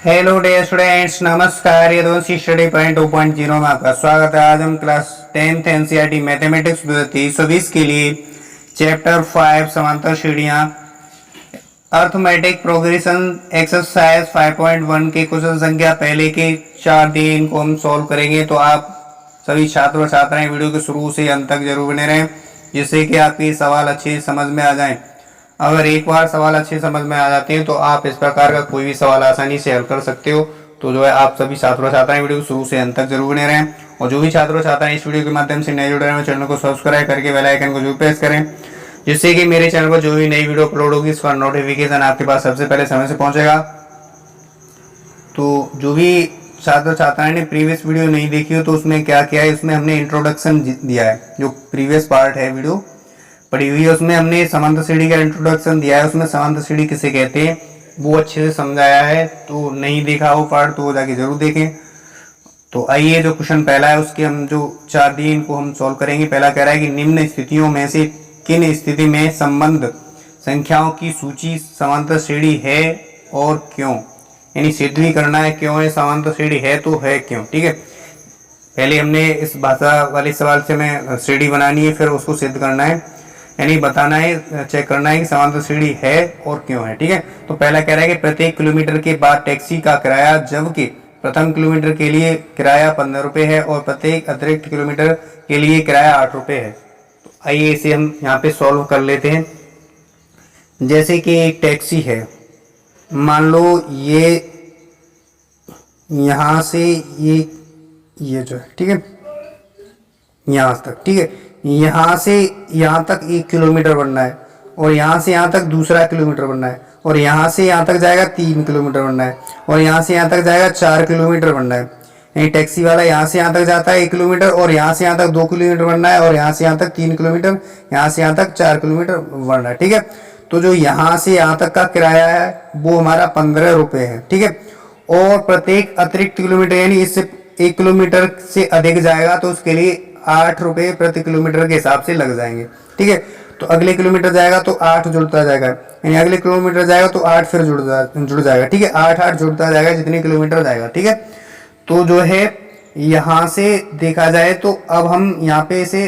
Hello dear students, नमस्कार। ये दोस्ती स्टडी पॉइंट 2.0 में आपका स्वागत है। आज हम क्लास 10th एनसीईआरटी मैथमेटिक्स 2023 के लिए चैप्टर 5 समांतर श्रेणियां अर्थमेटिक प्रोग्रेशन एक्सरसाइज 5.1 के क्वेश्चन संख्या पहले के 4 दिन को हम सॉल्व करेंगे। तो आप सभी छात्र और छात्राएं वीडियो के शुरू से अंत तक जरूर बने रहें, जिससे कि आपके सवाल अच्छे समझ में आ जाएं। अगर एक बार सवाल अच्छे समझ में आ जाते हैं तो आप इस प्रकार का कोई भी सवाल आसानी से हल कर सकते हो। तो जो है आप सभी छात्रों छात्राएं वीडियो को शुरू से अंत तक जरूर बने रहें, और जो भी छात्रों छात्राएं इस वीडियो के माध्यम से नए जुड़ रहे हैं चैनल को सब्सक्राइब करके बेल आइकन को जरूर प्रेस करें, जिससे कि मेरे चैनल पर जो भी नई वीडियो अपलोड होगी इसका नोटिफिकेशन आपके पास सबसे पहले समय से पहुंचेगा। तो जो भी छात्र छात्राएं ने प्रीवियस वीडियो नहीं देखी हो तो उसमें क्या किया है, उसमें हमने इंट्रोडक्शन दिया है। जो प्रीवियस पार्ट है वीडियो पढ़ी हुई है उसमें हमने समांतर श्रेणी का इंट्रोडक्शन दिया है। उसमें समांतर श्रेणी किसे कहते हैं वो अच्छे से समझाया है। तो नहीं देखा वो पार्ट तो वो जाके जरूर देखें। तो आइए जो क्वेश्चन पहला है उसके हम जो 4 दिन को हम सॉल्व करेंगे। पहला कह रहा है कि निम्न स्थितियों में से किन स्थिति में संबंध संख्याओं की सूची समांतर श्रेणी है और क्यों। यानी सिद्ध भी करना है क्यों है समांतर श्रेणी है तो है क्यों। ठीक है, पहले हमने इस भाषा वाले सवाल से हमें श्रेणी बनानी है, फिर उसको सिद्ध करना है, यानी बताना है, चेक करना है कि समांतर श्रेणी है और क्यों है। ठीक है, तो पहला कह रहा है कि प्रत्येक किलोमीटर के बाद टैक्सी का किराया जबकि प्रथम किलोमीटर के लिए किराया 15 रुपये है और प्रत्येक अतिरिक्त किलोमीटर के लिए किराया 8 रुपये है। तो आइए इसे हम यहाँ पे सॉल्व कर लेते हैं। जैसे कि एक टैक्सी है, मान लो ये यहाँ से ये जो है, ठीक है, यहाँ तक, ठीक है, यहाँ से यहाँ तक 1 किलोमीटर बनना है और यहाँ से यहाँ तक दूसरा किलोमीटर बनना है और यहाँ से यहाँ तक जाएगा 3 किलोमीटर बनना है और यहाँ से यहाँ तक जाएगा 4 किलोमीटर बनना है। यानी टैक्सी वाला यहाँ से यहाँ तक जाता है 1 किलोमीटर और यहाँ से यहाँ तक 2 किलोमीटर बनना है और यहाँ से यहाँ तक 3 किलोमीटर, यहाँ से यहाँ तक 4 किलोमीटर बनना है। ठीक है, तो जो यहाँ से यहाँ तक का किराया है वो हमारा 15 रुपये है। ठीक है, और प्रत्येक अतिरिक्त किलोमीटर यानी इससे 1 किलोमीटर से अधिक जाएगा तो उसके लिए 8 रुपये प्रति किलोमीटर के हिसाब से लग जाएंगे। ठीक है, तो अगले किलोमीटर जाएगा तो 8 जुड़ता जाएगा, यानी अगले किलोमीटर जाएगा तो 8 फिर जुड़ जाएगा। ठीक है, 8 जुड़ता जाएगा जितने किलोमीटर जाएगा। ठीक है, तो जो है यहाँ से देखा जाए तो अब हम यहाँ पे इसे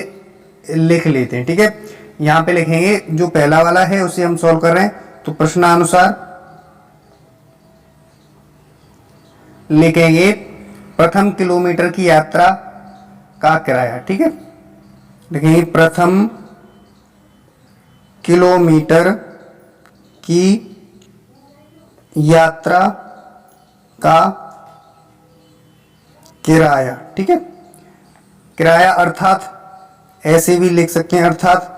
लिख लेते हैं। ठीक है, यहाँ पे लिखेंगे जो पहला वाला है उसे हम सॉल्व कर रहे हैं। तो प्रश्नानुसार लिखेंगे प्रथम किलोमीटर की यात्रा का किराया। ठीक है, देखिए प्रथम किलोमीटर की यात्रा का किराया। ठीक है, किराया अर्थात ऐसे भी लिख सकते हैं, अर्थात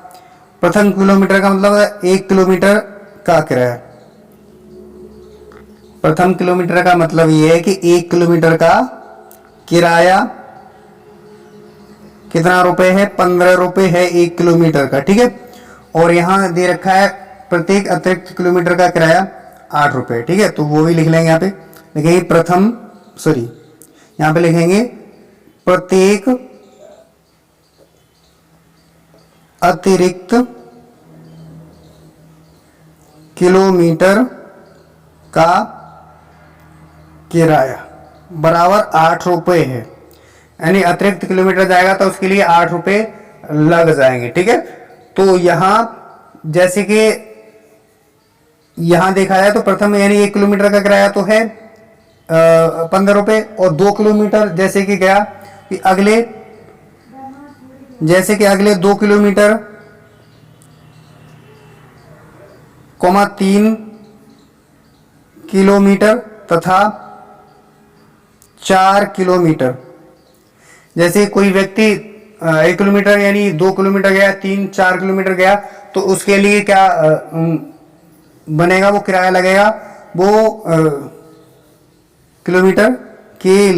प्रथम किलोमीटर का मतलब है 1 किलोमीटर का किराया। प्रथम किलोमीटर का मतलब यह है कि 1 किलोमीटर का किराया कितना रुपए है, 15 रुपए है 1 किलोमीटर का। ठीक है, और यहां दे रखा है प्रत्येक अतिरिक्त किलोमीटर का किराया 8 रुपए। ठीक है, तो वो भी लिख लेंगे। यहाँ पे लिखेंगे यहाँ पे लिखेंगे प्रत्येक अतिरिक्त किलोमीटर का किराया बराबर 8 रुपए है। यानी अतिरिक्त किलोमीटर जाएगा तो उसके लिए 8 रुपए लग जाएंगे। ठीक है, तो यहां जैसे कि यहां देखा जाए तो प्रथम यानी 1 किलोमीटर का किराया तो है 15 रुपए, और 2 किलोमीटर जैसे कि गया कि अगले 2 किलोमीटर 3 किलोमीटर तथा 4 किलोमीटर। जैसे कोई व्यक्ति 1 किलोमीटर यानी 2 किलोमीटर गया, 3-4 किलोमीटर गया तो उसके लिए क्या बनेगा, वो किराया लगेगा, वो किलोमीटर के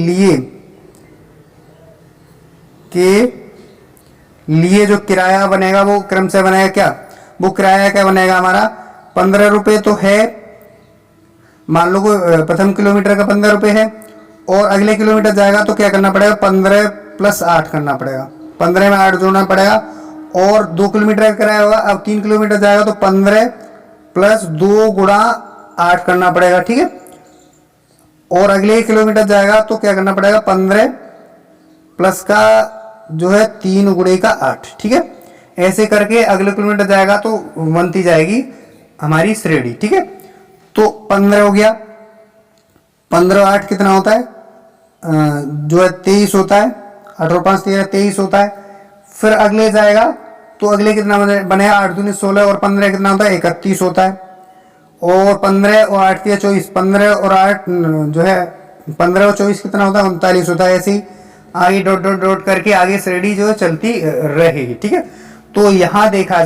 लिए जो किराया बनेगा वो क्रम से बनेगा। क्या वो किराया क्या बनेगा हमारा 15 रुपये तो है, मान लो प्रथम किलोमीटर का 15 रुपये है और अगले किलोमीटर जाएगा तो क्या करना पड़ेगा 15 + 8 करना पड़ेगा, 15 में 8 जोड़ना पड़ेगा और 2 किलोमीटर का किराया होगा। अब 3 किलोमीटर जाएगा तो 15 + 2 × 8 करना पड़ेगा। ठीक है, और अगले किलोमीटर जाएगा तो क्या करना पड़ेगा, 15 प्लस का जो है 3 गुणे का 8, ठीक है। ऐसे करके अगले किलोमीटर जाएगा तो बनती जाएगी हमारी श्रेणी, ठीक है। तो 15 हो गया, 15 8 कितना होता है, जो है 23 होता है, 8 और 5 13 23 होता है। फिर अगले जाएगा तो अगले कितना बनेगा, 8 दूनी 16 और 15 कितना होता है, 31 होता है। और 15 और 8 दिया 24, 15 और 8 जो है 15 और 24 कितना होता है, 39 होता है। ऐसे ही आगे डॉट डॉट डॉट करके आगे श्रेणी जो है चलती रहेगी, ठीक है। तो यहाँ देखा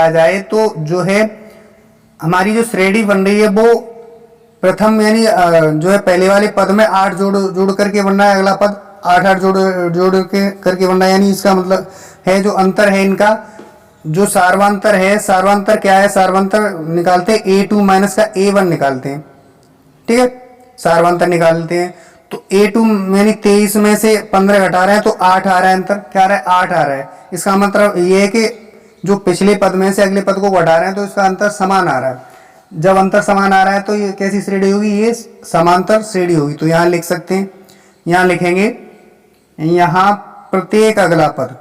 जाए तो जो है हमारी जो श्रेणी बन रही है वो प्रथम यानी जो है पहले वाले पद में 8 जोड़ करके बन रहा है, अगला पद 8 8 जोड़ के करके बन रहा है। यानी इसका मतलब है जो अंतर है इनका, जो सार्वांतर है, सार्वांतर क्या है, सार्वांतर निकालते हैं A2 माइनस का A1 निकालते हैं, ठीक है। सार्वांतर निकालते हैं तो A2 यानी 23 में से 15 घटा रहे हैं तो 8 आ रहा है, अंतर क्या आ रहा है, 8 आ रहा है। इसका मतलब ये है कि जो पिछले पद में से अगले पद को घटा रहे हैं तो इसका अंतर समान आ रहा है। जब अंतर समान आ रहा है तो ये कैसी श्रेणी होगी, ये समांतर श्रेणी होगी। तो यहाँ लिख सकते हैं, यहाँ लिखेंगे, यहाँ प्रत्येक अगला पद,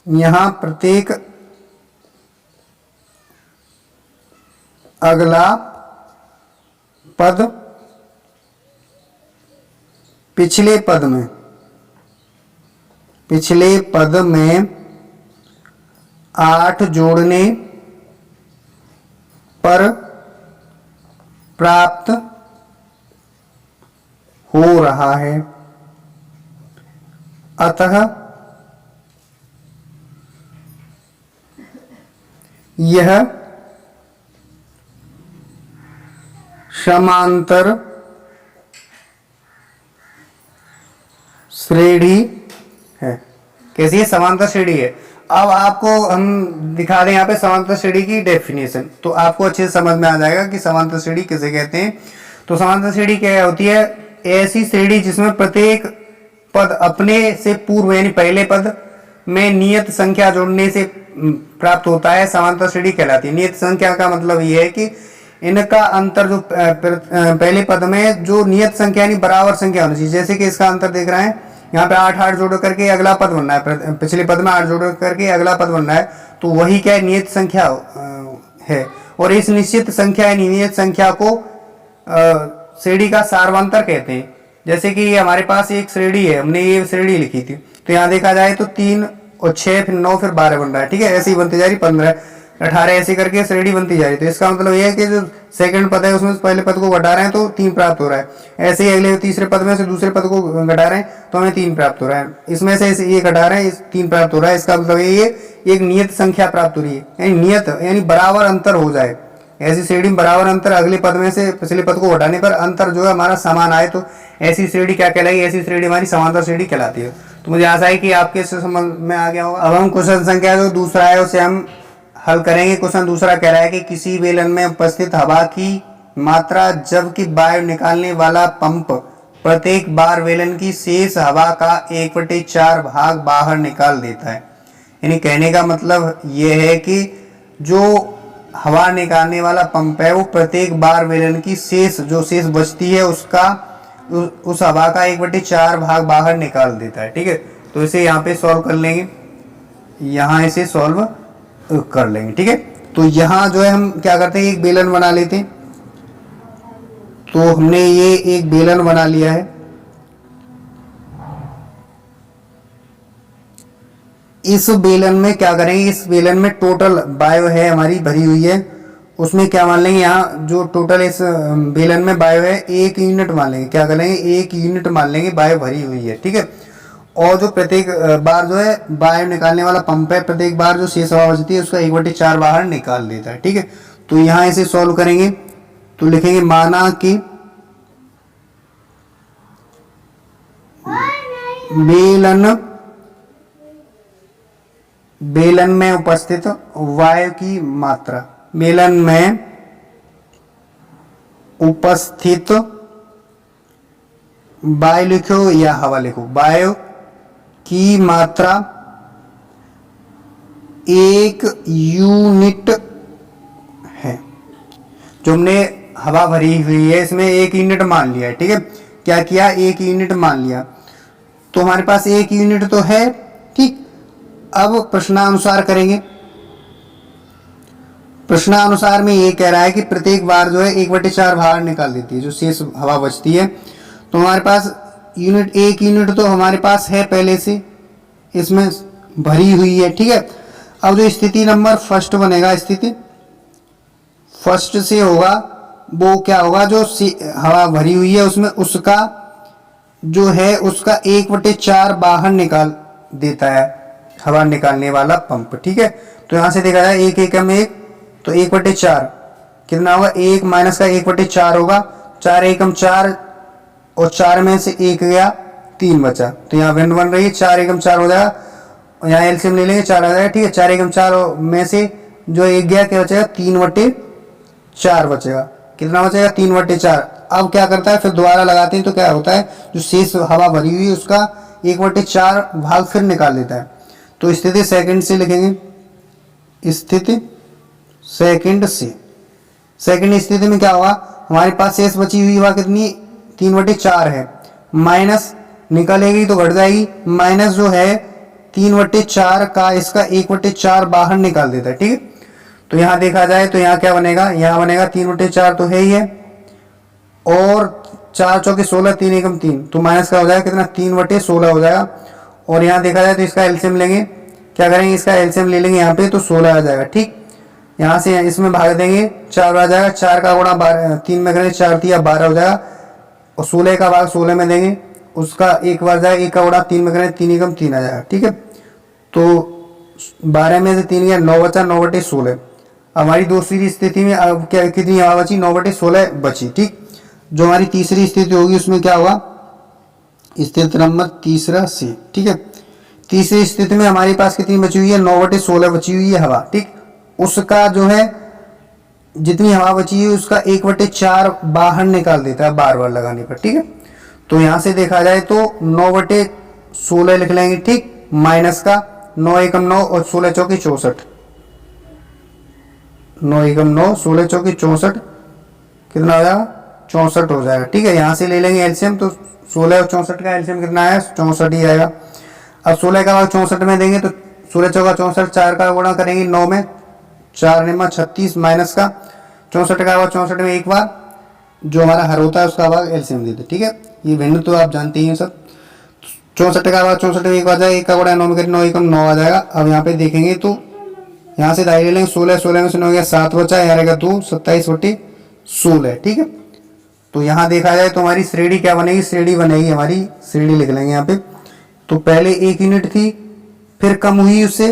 यहाँ प्रत्येक अगला पद पिछले पद में 8 जोड़ने पर प्राप्त हो रहा है। अतः यह समांतर श्रेणी है। कैसी है, समांतर श्रेणी है। अब आपको हम दिखा दें यहाँ पे समांतर श्रेणी की डेफिनेशन, तो आपको अच्छे से समझ में आ जाएगा कि समांतर श्रेणी किसे कहते हैं। तो समांतर श्रेणी क्या होती है, ऐसी श्रेणी जिसमें प्रत्येक पद अपने से पूर्व यानी पहले पद में नियत संख्या जोड़ने से प्राप्त होता है, समांतर श्रेणी कहलाती है। नियत संख्या का मतलब ये है कि इनका अंतर जो पहले पद में जो नियत संख्या यानी बराबर संख्या होनी चाहिए। जैसे कि इसका अंतर देख रहे हैं, यहाँ पे 8 8 जोड़ करके अगला पद बनना है, पिछले पद में 8 जोड़ करके अगला पद बनना है, तो वही क्या है, नियत संख्या है। और इस निश्चित संख्या यानी नियत संख्या को श्रेणी का सार्वंतर कहते हैं। जैसे कि हमारे पास एक श्रेणी है, हमने ये श्रेणी लिखी थी, तो यहाँ देखा जाए तो 3 और 6 फिर 9 फिर 12 बन रहा है, ठीक है। ऐसे ही बनती जा रही, 15 18 ऐसे करके श्रेणी बनती जा रही। तो इसका मतलब ये है कि जो सेकंड पद है उसमें पहले पद को घटा रहे हैं तो 3 प्राप्त हो रहा है। ऐसे ही अगले तीसरे पद में से दूसरे पद को घटा रहे हैं तो हमें 3 प्राप्त हो रहा है। इसमें से ये घटा रहे हैं, 3 प्राप्त हो रहा है। इसका मतलब ये एक नियत संख्या प्राप्त हो रही है, यानी नियत यानी बराबर अंतर हो जाए। ऐसी श्रेणी में बराबर अंतर अगले पद में से पिछले पद को घटाने पर अंतर जो है हमारा समान आए तो ऐसी श्रेणी क्या कहलाएगी, ऐसी श्रेणी हमारी समांतर श्रेणी कहलाती है। तो मुझे आशा है कि आपके समझ में आ गया होगा। अब हम क्वेश्चन संख्या जो दूसरा है उसे हम हल करेंगे। क्वेश्चन दूसरा कह रहा है कि किसी बेलन में उपस्थित हवा की मात्रा जबकि वायु निकालने वाला पंप प्रत्येक बार बेलन की शेष हवा का 1/4 भाग बाहर निकाल देता है। यानी कहने का मतलब ये है कि जो हवा निकालने वाला पंप है वो प्रत्येक बार बेलन की शेष बचती है उसका उस हवा का 1/4 भाग बाहर निकाल देता है, ठीक है। तो इसे यहाँ पे सॉल्व कर लेंगे, यहाँ इसे सॉल्व कर लेंगे, ठीक है। तो यहाँ जो है हम क्या करते हैं, एक बेलन बना लेते हैं। तो हमने ये एक बेलन बना लिया है। इस बेलन में क्या करेंगे, इस बेलन में टोटल वायु है हमारी भरी हुई है, उसमें क्या मान लेंगे, यहाँ जो टोटल इस बेलन में वायु है 1 यूनिट मान लेंगे। क्या कर लेंगे, 1 यूनिट मान लेंगे वायु भरी हुई है, ठीक है। और जो प्रत्येक बार जो है वायु निकालने वाला पंप है, प्रत्येक बार जो शेष हवा बचती है उसका 1/4 बाहर निकाल देता है, ठीक है। तो यहाँ इसे सॉल्व करेंगे तो लिखेंगे माना कि बेलन में उपस्थित वायु की मात्रा, बेलन में उपस्थित वायु लिखो या हवा लिखो, वायु की मात्रा 1 यूनिट है। जो हमने हवा भरी हुई है, इसमें 1 यूनिट मान लिया है, ठीक है। क्या किया, 1 यूनिट मान लिया, तो हमारे पास 1 यूनिट तो है, ठीक। अब प्रश्नानुसार करेंगे। प्रश्नानुसार में ये कह रहा है कि प्रत्येक बार जो है 1/4 बाहर निकाल देती है, जो शेष हवा बचती है। तो हमारे पास यूनिट 1 यूनिट तो हमारे पास है पहले से, इसमें भरी हुई है, ठीक है। अब जो स्थिति नंबर फर्स्ट बनेगा, स्थिति फर्स्ट से होगा, वो क्या होगा, जो हवा भरी हुई है उसमें उसका जो है उसका 1/4 बाहर निकाल देता है हवा निकालने वाला पंप, ठीक है। तो यहां से देखा जाए 1 एकम 1, तो 1/4 कितना होगा, 1 माइनस का 1/4 होगा, 4 एकम 4 और 4 में से 1 गया, 3 बचा, तो यहाँ वैल्यू बन रही है 4 एकम 4 हो जाएगा, और यहाँ एलसीएम ले लेंगे 4 आ जाएगा, ठीक है। 4 एकम 4 में से जो 1 गया क्या बचेगा, 3/4 बचेगा, कितना बचेगा, 3/4। अब क्या करता है, फिर दोबारा लगाते हैं तो क्या होता है, जो शेष हवा भरी हुई है उसका 1/4 भाग फिर निकाल देता है। तो स्थिति सेकंड से लिखेंगे, स्थिति सेकंड से, सेकंड स्थिति में क्या होगा, हमारे पास शेष बची हुई हवा कितनी, 3/4 है, माइनस निकलेगी तो घट जाएगी, माइनस जो है 3/4 का इसका 1/4 बाहर निकाल देता है, ठीक है। तो यहाँ देखा जाए तो यहाँ क्या बनेगा, यहाँ बनेगा 3/4 तो है ही है, और 4 चौके 16, 3 एकम 3, तो माइनस का हो जाएगा कितना, 3/16 हो जाएगा। और यहाँ देखा जाए तो इसका एलसीएम लेंगे, क्या करेंगे, इसका एलसीएम ले लेंगे यहाँ पे, तो 16 आ जाएगा, ठीक। यहाँ से इसमें भाग देंगे, 4 आ जाएगा, 4 का गुणा 3 में करेंगे, 4 3 12 हो जाएगा, और 16 का भाग 16 में देंगे, उसका 1 बार जाएगा, 1 का गुणा 3 में करेंगे, 3 एकम 3 आ जाएगा, ठीक है। तो 12 में से 3 गया, 9 बचा, 9/16। हमारी दूसरी स्थिति में अब क्या कितनी हवा बची, 9/16 बची, ठीक। जो हमारी तीसरी स्थिति होगी उसमें क्या होगा, स्थिति नंबर तीसरा से, ठीक है। तीसरी स्थिति में हमारे पास कितनी बची हुई है, 9/16 बची हुई है हवा, ठीक। उसका जो है जितनी हवा बची है उसका 1/4 बाहर निकाल देता है बार बार लगाने पर, ठीक है। तो यहां से देखा जाए तो 9/16 लिख लेंगे, ठीक, माइनस का 9 एकम 9 और 16 चौकी 64, 9 एकम 9 16 चौकी 64, कितना हो जाएगा, 64 हो जाएगा, ठीक है। यहाँ से ले लेंगे एलसीएम, तो 16 और 64 का एलसीएम कितना आया, 64 ही आएगा। अब 16 का भाग 64 में देंगे तो 16 चौका 64, 4 का गुणा करेंगे 9 में, 4 निमा 36, माइनस का 64 का भाग 64 में एक बार, जो हमारा हर होता है उसका भाग एलसीएम देते, ठीक है। ये भिन्न तो आप जानते ही हैं सब। 64 का भाग 64 में एक बार जाएगा, 1 का गुणा 9 में करें, 9 एकम 9 आ जाएगा। अब यहाँ पे देखेंगे तो यहाँ से दायरे लेंगे, 16 में से 9 गया, 7 बचा, यहाँ रहेगा 2, 27/16, ठीक है। तो यहाँ देखा जाए तो हमारी श्रेणी क्या बनेगी, श्रेणी बनेगी हमारी, श्रेणी लिख लेंगे यहाँ पे। तो पहले 1 यूनिट थी, फिर कम हुई, उससे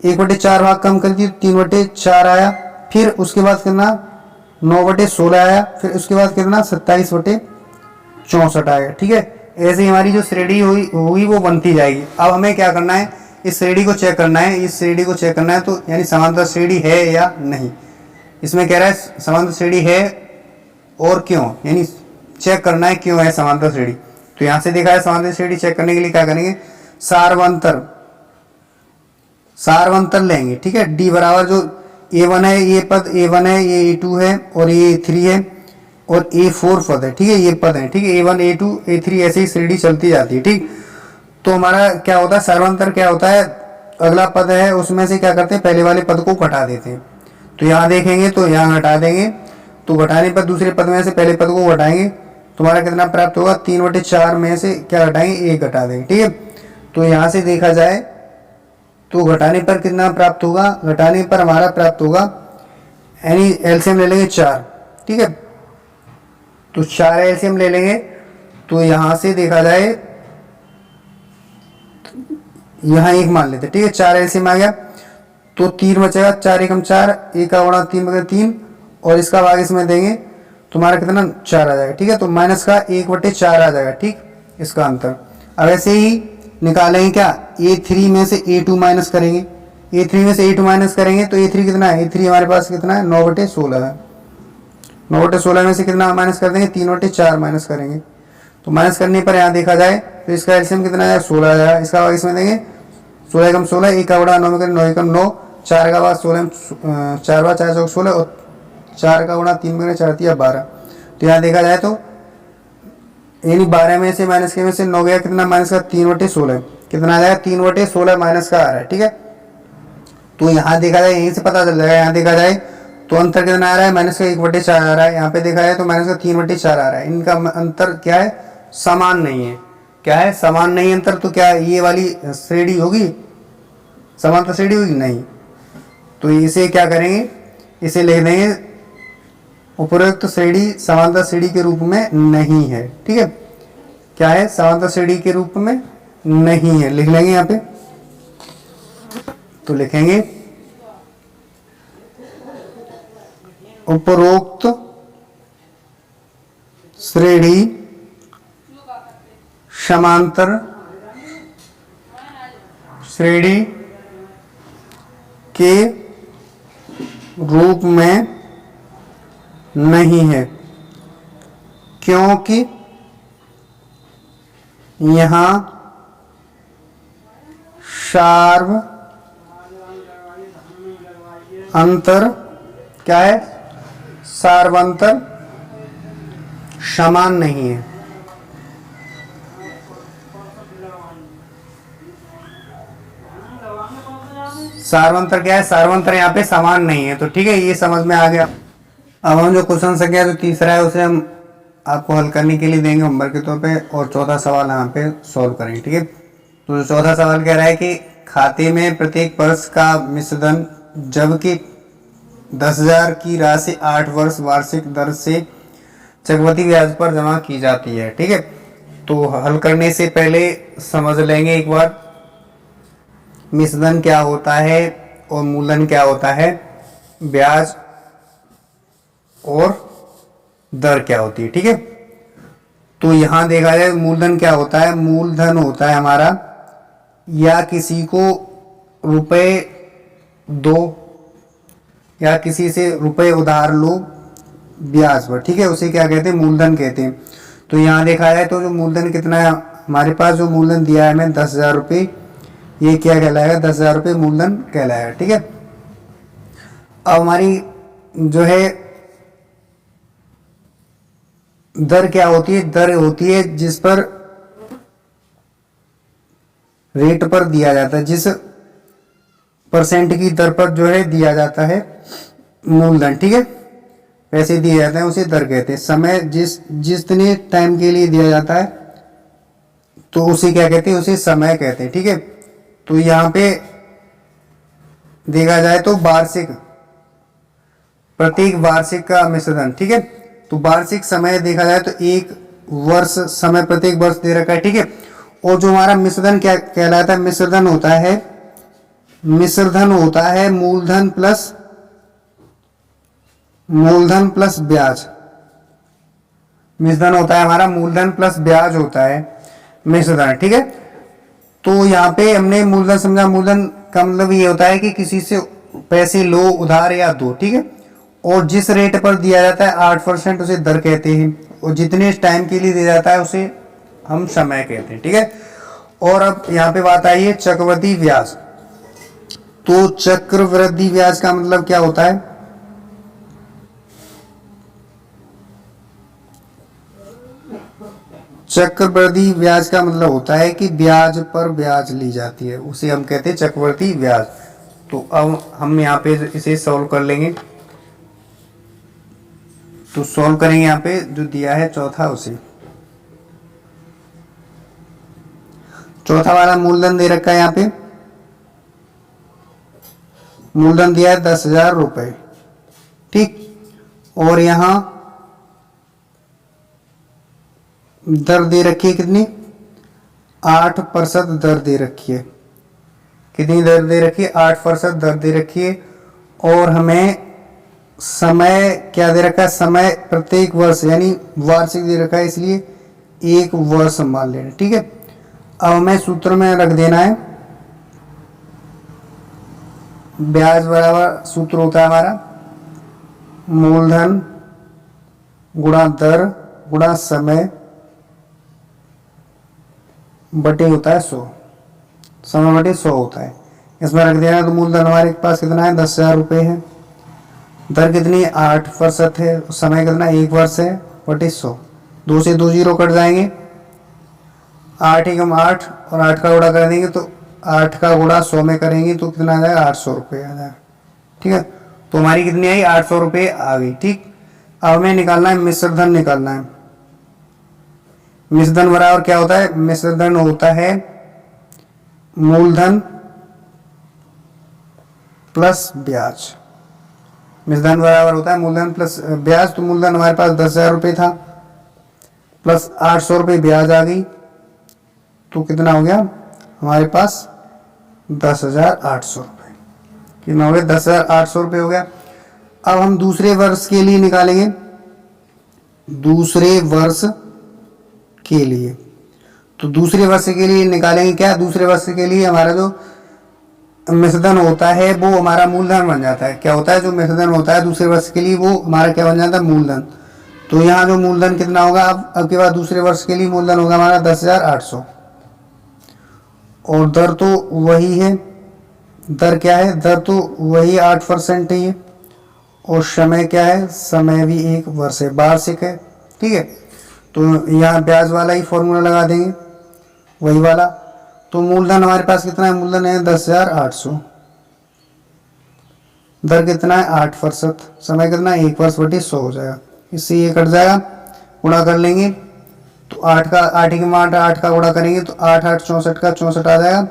1/4 भाग कम कर दी, 3/4 आया, फिर उसके बाद कितना 9/16 आया, फिर उसके बाद कितना 27/64 आएगा, ठीक है। ऐसे ही हमारी जो श्रेणी हुई वो बनती जाएगी। अब हमें क्या करना है, इस श्रेणी को चेक करना है, इस श्रेणी को चेक करना है, तो यानी समांतर श्रेणी है या नहीं। इसमें कह रहा है समांतर श्रेणी है और क्यों, यानी चेक करना है क्यों है समांतर श्रेणी। तो यहां से देखा है समांतर श्रेणी चेक करने के लिए क्या करेंगे, सारवंतर लेंगे, ठीक है। डी बराबर जो A1 है, ये पद A1 है, ये A2 है और ये A3 है और A4 पद है, ठीक है, ये पद है, ठीक है। A1 A2 A3 ऐसे ही श्रेणी चलती जाती है, ठीक। तो हमारा क्या होता है, सारवंतर क्या होता है, अगला पद है उसमें से क्या करते हैं, पहले वाले पद को घटा देते हैं। तो यहाँ देखेंगे तो यहाँ घटा देंगे, तो घटाने पर दूसरे पद में से पहले पद को घटाएंगे, तुम्हारा कितना प्राप्त होगा, 3/4 में से क्या घटाएंगे, 1 घटा देंगे, ठीक है। तो यहाँ से देखा जाए तो घटाने पर कितना प्राप्त होगा, घटाने पर हमारा प्राप्त होगा, यानी एलसीएम ले लेंगे 4, ठीक है। तो 4 एलसीएम ले लेंगे, तो यहाँ से देखा जाए यहाँ 1 मान लेते, ठीक है। 4 एलसीएम आ गया तो 3 बचेगा, 4 एकम 4, 1 का गुणा 3 बगैर 3, और इसका भाग इसमें देंगे, तुम्हारा कितना 4 आ जाएगा, ठीक है। तो माइनस का 1/4 आ जाएगा, ठीक, इसका अंतर। अब ऐसे ही निकालेंगे क्या, A3 में से A2 माइनस करेंगे, A3 में से A2 माइनस करेंगे तो A3 कितना है, A3 हमारे पास कितना है, 9/16 है। 9/16 में से कितना माइनस कर देंगे, 3/4 माइनस करेंगे। तो माइनस करने पर यहाँ देखा जाए तो इसका एलसीएम कितना है, 16 आ जाएगा। इसका भाग इसमें देंगे, 16 एकम 16, 1 का गुणा 9 में करें, 9 एकम 9, 4 का भाग 16, 4 बार 4 चौक 16 और 4 का गुणा 3 में 4 दिया 12। तो यहाँ देखा जाए तो यानी 12 में से माइनस के में से 9 गया, कितना माइनस का 3/16, कितना आ जाएगा 3/16 माइनस का आ रहा है। ठीक है, तो यहाँ देखा जाए यहीं से पता चल जाएगा। यहाँ देखा जाए तो अंतर कितना आ रहा है, माइनस का 1/4 आ रहा है। यहाँ पे देखा जाए तो माइनस का 3/4 आ रहा है। इनका अंतर क्या है, समान नहीं है। क्या है, समान नहीं अंतर। तो क्या ये वाली श्रेणी होगी, समांतर श्रेणी होगी नहीं। तो इसे क्या करेंगे, इसे लिख देंगे उपरोक्त श्रेणी समांतर श्रेणी के रूप में नहीं है। ठीक है, क्या है, समांतर श्रेणी के रूप में नहीं है, लिख लेंगे यहाँ पे। तो लिखेंगे उपरोक्त श्रेणी समांतर श्रेणी के रूप में नहीं है, क्योंकि यहाँ सार्व अंतर क्या है, सार्वंतर समान नहीं है। सार्वंतर क्या है, सार्वंतर यहाँ पे समान नहीं है। तो ठीक है, ये समझ में आ गया। अब हम जो क्वेश्चन संख्या जो तीसरा है उसे हम आपको हल करने के लिए देंगे होमवर्क के तौर पे, और चौथा सवाल यहाँ पे सॉल्व करेंगे। ठीक है, तो चौथा सवाल कह रहा है कि खाते में प्रत्येक वर्ष का मिश्र धन जबकि 10,000 की राशि 8 वर्ष वार्षिक दर से चक्रवृद्धि ब्याज पर जमा की जाती है। ठीक है, तो हल करने से पहले समझ लेंगे एक बार मिश्र धन क्या होता है और मूलधन क्या होता है, ब्याज और दर क्या होती है। ठीक है, तो यहां देखा जाए मूलधन क्या होता है, मूलधन होता है हमारा या किसी को रुपए दो या किसी से रुपए उधार लो ब्याज पर। ठीक है, उसे क्या कहते हैं, मूलधन कहते हैं। तो यहाँ देखा जाए तो जो मूलधन कितना है हमारे पास, जो मूलधन दिया है हमें 10,000 रुपये, ये क्या कहलाएगा, 10,000 रुपये मूलधन कहलाएगा। ठीक है, अब हमारी जो है दर क्या होती है, दर होती है जिस पर रेट पर दिया जाता है, जिस परसेंट की दर पर जो है दिया जाता है मूलधन। ठीक है, पैसे दिए जाते हैं उसे दर कहते हैं। समय जितने टाइम के लिए दिया जाता है तो उसे क्या कहते हैं, उसे समय कहते हैं। ठीक है, तो यहाँ पे देखा जाए तो वार्षिक, प्रत्येक वार्षिक का मिश्रधन। ठीक है, तो वार्षिक समय देखा जाए तो 1 वर्ष समय प्रत्येक वर्ष दे रखा है। ठीक है, और जो हमारा मिश्रधन क्या कहलाता है, मिश्रधन होता है, मिश्रधन होता है मूलधन प्लस ब्याज। मिश्रधन होता है हमारा मूलधन प्लस ब्याज होता है मिश्रधन। ठीक है, तो यहाँ पे हमने मूलधन समझा, मूलधन का मतलब ये होता है कि किसी से पैसे लो उधार या दो। ठीक है, और जिस रेट पर दिया जाता है 8% उसे दर कहते हैं, और जितने टाइम के लिए दिया जाता है उसे हम समय कहते हैं। ठीक है, और अब यहाँ पे बात आई है चक्रवृद्धि ब्याज। तो चक्रवृद्धि ब्याज का मतलब क्या होता है, चक्रवृद्धि ब्याज का मतलब होता है कि ब्याज पर ब्याज ली जाती है, उसे हम कहते हैं चक्रवृद्धि ब्याज। तो अब हम यहाँ पे इसे सॉल्व कर लेंगे। तो सॉल्व करेंगे यहाँ पे जो दिया है चौथा, उसे चौथा वाला मूलधन दे रखा है। यहाँ पे मूलधन दिया है 10,000 रुपए। ठीक, और यहां दर दे रखी है कितनी, 8% दर दे रखी है। कितनी दर दे रखी है, 8% दर दे रखी है। और हमें समय क्या दे रखा है, समय प्रत्येक वर्ष यानी वार्षिक दे रखा है, इसलिए 1 वर्ष मान लेना। ठीक है, अब हमें सूत्र में रख देना है, ब्याज बराबर सूत्र होता है हमारा मूलधन गुणा दर गुणा समय बटे होता है 100, समय बटे 100 होता है। इसमें रख देना, तो मूलधन हमारे पास कितना है, 10,000 रुपये है। दर कितनी 8% है, समय कितना 1 वर्ष है, 100। 2 से 2 जीरो कट जाएंगे, 8 एकम 8 और 8 का गुणा कर देंगे तो 8 का गुणा 100 में करेंगे तो कितना आ जाएगा 800 रुपये आ जाएगा। ठीक है, तो हमारी कितनी आई 800 रुपये आ गई। ठीक, अब हमें निकालना है मिश्र धन निकालना है। मिश्र धन बराबर क्या होता है, मिश्र धन होता है मूलधन प्लस ब्याज। मिश्र धन बराबर होता है मूलधन प्लस ब्याज। तो मूलधन हमारे पास 10,000 रुपये था प्लस 800 रुपये ब्याज आ गई तो कितना हो गया हमारे पास 10,800 रुपये। कितना हो गया 10,800 रुपये हो गया। अब हम दूसरे वर्ष के लिए निकालेंगे, दूसरे वर्ष के लिए। तो दूसरे वर्ष के लिए निकालेंगे क्या, दूसरे वर्ष के लिए हमारा जो मिश्रधन होता है वो हमारा मूलधन बन जाता है। क्या होता है, जो मिश्रधन होता है दूसरे वर्ष के लिए वो हमारा क्या बन जाता है, मूलधन। तो यहाँ जो मूलधन कितना होगा, अब के बाद दूसरे वर्ष के लिए मूलधन होगा हमारा 10,800 और दर तो वही है। दर क्या है, दर तो वही 8% ही है और समय क्या है, समय भी 1 वर्ष है, वार्षिक है। ठीक है, तो यहाँ ब्याज वाला ही फॉर्मूला लगा देंगे, वही वाला। तो मूलधन हमारे पास कितना है, मूलधन है 10,800, दर कितना है 8%, समय कितना है 1 वर्ष बटे 100 हो जाएगा। इससे ये कट जाएगा, गुणा कर लेंगे तो 8 का 8 के 8 का गुणा करेंगे तो 8 8 64 का 64 आ जाएगा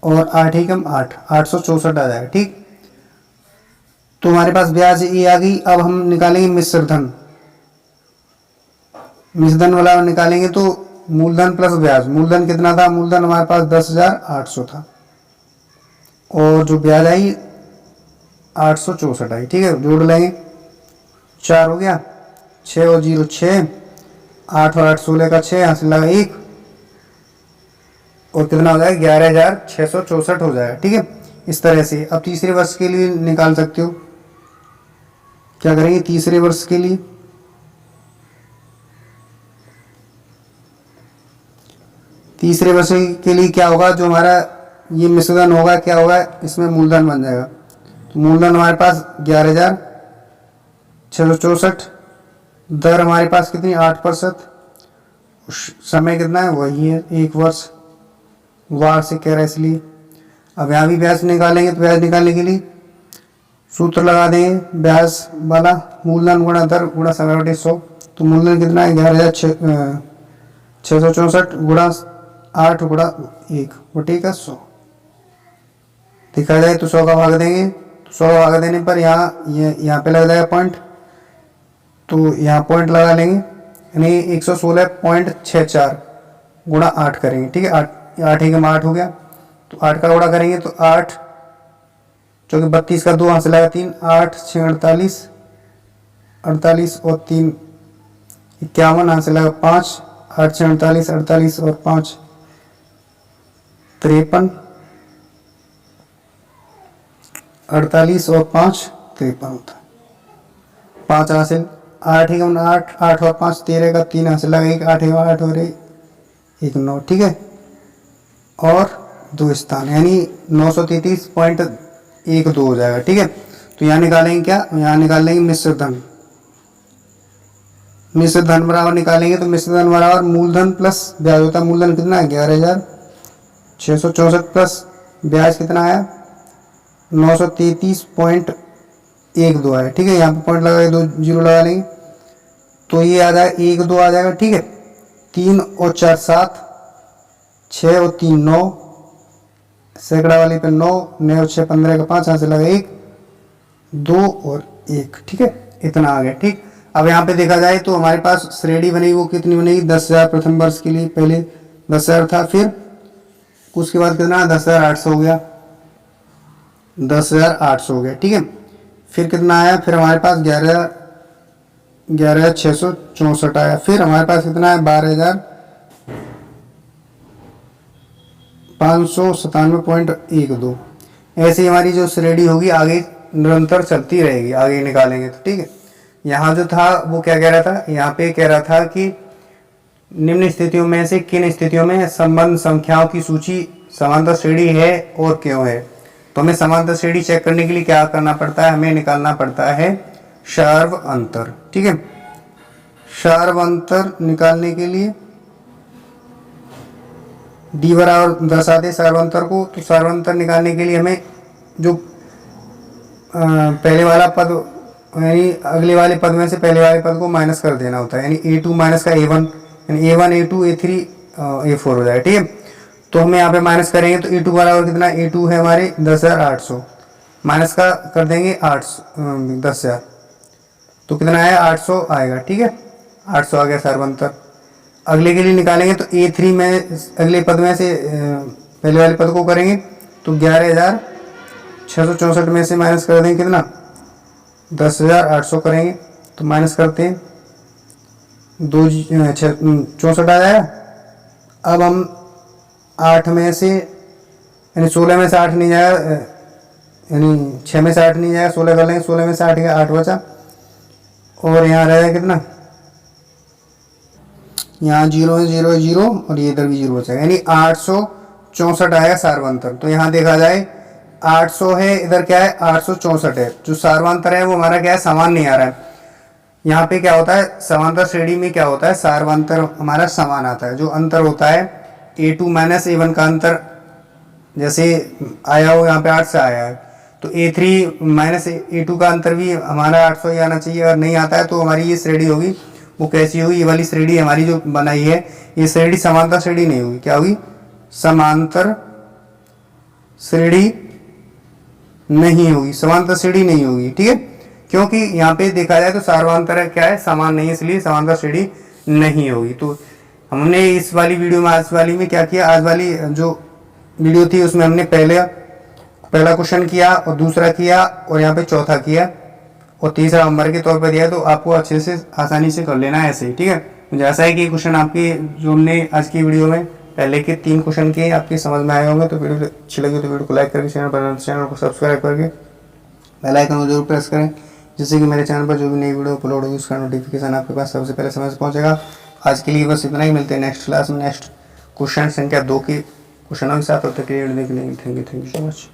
और 8 एकम 8 864 आ जाएगा। ठीक, तो हमारे पास ब्याज ये आ गई। अब हम निकालेंगे मिश्र धन। मिश्र धन वाला निकालेंगे तो मूलधन प्लस ब्याज। मूलधन कितना था, मूलधन हमारे पास 10,800 था और जो ब्याज आई 864 आई। ठीक है, जोड़ लेंगे, 4 हो गया, 6 और 0 6, 8 और 8 16 का 6, यहाँ से लगा 1 और कितना हो जाएगा 11,664 हो जाएगा। ठीक है, इस तरह से। अब तीसरे वर्ष के लिए निकाल सकते हो। क्या करेंगे तीसरे वर्ष के लिए, तीसरे वर्ष के लिए क्या होगा, जो हमारा ये मिश्रधन होगा क्या होगा, इसमें मूलधन बन जाएगा। तो मूलधन हमारे पास 11,664, दर हमारे पास कितनी 8%, समय कितना है वही है 1 वर्ष, वार्षिक कह रहा है इसलिए। अब यहाँ भी ब्याज निकालेंगे तो ब्याज निकालने के लिए सूत्र लगा देंगे ब्याज वाला, मूलधन गुणा दर गुणा समय बटे 100। तो मूलधन कितना है 11,664 गुणा 8 गुणा 1 बटे का 100। देखा जाए तो 100 का भाग देंगे तो 100 का भाग देने पर यहाँ पे लग जाएगा पॉइंट, तो यहाँ पॉइंट लगा लेंगे, यानी 116.64 गुणा 8 करेंगे। ठीक है, 8 एकम 8 हो गया तो 8 का गुणा करेंगे तो 8 चौके 32 का 2 यहाँ से लगा 3, 8 6 48, 48 और 3 51, यहाँ से लगा 5, 8 6 48, 48 और 5 53, 48 और 5 53 होता है। 5 यहाँ से 8 एकम 8, 8 और 5 13 का 3 यहाँ से लगा 1, 8 एकम 8 और 1 9। ठीक है, और 2 स्थान यानी 933.12 हो जाएगा। ठीक है, तो यहाँ निकालेंगे क्या, यहाँ निकाल लेंगे मिश्र धन। मिश्र धन बराबर निकालेंगे तो मिश्र धन बराबर मूलधन प्लस ब्याज होता है। मूलधन कितना है 11,664 प्लस ब्याज कितना आया 933.12 आया। ठीक है, यहाँ पे पॉइंट लगा 2 जीरो लगा लेंगे तो ये आ जाएगा 1 2 आ जाएगा। ठीक है, 3 और 4 7, 6 और 3 9, सैकड़ा वाली पे 9, 9 और 6 15 का 5, यहाँ से लगा 1 2 और 1। ठीक है, इतना आ गया। ठीक, अब यहाँ पे देखा जाए तो हमारे पास श्रेणी बनेगी, वो कितनी बनेगी 10,000 प्रथम वर्ष के लिए, पहले 10,000 था, फिर उसके बाद कितना 10,800 हो गया, 10,800 हो गया। ठीक है, फिर कितना आया, फिर हमारे पास 11,664 आया, फिर हमारे पास कितना है 12,597.12। ऐसे ही हमारी जो श्रेणी होगी आगे निरंतर चलती रहेगी, आगे निकालेंगे तो। ठीक है, यहाँ जो था वो क्या कह रहा था, यहाँ पे कह रहा था कि निम्न स्थितियों में से किन स्थितियों में संबंध संख्याओं की सूची समांतर श्रेणी है और क्यों है। तो हमें समांतर श्रेणी चेक करने के लिए क्या करना पड़ता है, हमें निकालना पड़ता है सर्व अंतर। ठीक है, सर्व अंतर निकालने के लिए डी बराबर दर्शा दे सर्व अंतर को, तो सर्व अंतर निकालने के लिए हमें जो पहले वाला पद यानी अगले वाले पद में से पहले वाले पद को माइनस कर देना होता है, यानी a2 माइनस का a1, यानी a1 a2 a3 a4 हो जाए। ठीक है, तो हमें यहाँ पे माइनस करेंगे तो a2 बराबर कितना, a2 है हमारे 10,800, माइनस का कर देंगे 10,000, तो कितना आया 800 आएगा। ठीक है, 800 आ गया सर्व अंतर। अगले के लिए निकालेंगे तो a3 में अगले पद में से पहले वाले पद को करेंगे तो 11,664 में से माइनस कर देंगे कितना, 10,800 करेंगे, तो माइनस करते हैं 64 आ जाएगा। अब हम 8 में से यानी 16 में से 8 नहीं जाएगा, यानी 6 में से 8 नहीं जाएगा, 16 कर लेंगे, 16 में से 8 गया 8 बचा, और यहाँ रहेगा कितना, यहाँ 0 है 0 है 0, और ये इधर भी 0 बचेगा, यानी 864 आएगा सार्वंतर। तो यहाँ देखा जाए 800 है, इधर क्या है 864 है, जो सार्वंतर है वो हमारा क्या है समान नहीं आ रहा है। यहाँ पे क्या होता है समांतर श्रेणी में क्या होता है, सार्वंतर हमारा समान आता है। जो अंतर होता है a2 माइनस a1 का अंतर जैसे आया हो यहाँ पे 8 से आया है, तो a3 माइनस a2 का अंतर भी हमारा 800 ही आना चाहिए। अगर नहीं आता है तो हमारी ये श्रेणी होगी वो कैसी होगी, ये वाली श्रेणी हमारी जो बनाई है ये श्रेणी समांतर श्रेणी नहीं होगी, क्या होगी, समांतर श्रेणी नहीं होगी, समांतर श्रेणी नहीं होगी। ठीक है, क्योंकि यहाँ पे देखा जाए तो सार्वंतर क्या है समान नहीं है, इसलिए समांतर श्रेणी नहीं होगी। तो हमने इस वाली वीडियो में आज वाली में क्या किया, आज वाली जो वीडियो थी उसमें हमने पहला क्वेश्चन किया और दूसरा किया और यहाँ पे चौथा किया और तीसरा नंबर के तौर पर दिया, तो आपको अच्छे से आसानी से कर लेना है ऐसे ही। ठीक है, मुझे ऐसा है कि क्वेश्चन आपके जो हमने आज की वीडियो में पहले के 3 क्वेश्चन किए आपके समझ में आए होंगे। तो वीडियो अच्छी लगी तो वीडियो को लाइक करके चैनल को सब्सक्राइब करके बेल आइकन को जरूर प्रेस करें, जिससे कि मेरे चैनल पर जो भी नई वीडियो अपलोड होगी उसका नोटिफिकेशन आपके पास सबसे पहले समय से पहुंचेगा। आज के लिए बस इतना ही, मिलते हैं नेक्स्ट क्लास में नेक्स्ट क्वेश्चन संख्या 2 के क्वेश्चनों के साथ। तब तक के लिए थैंक यू सो मच।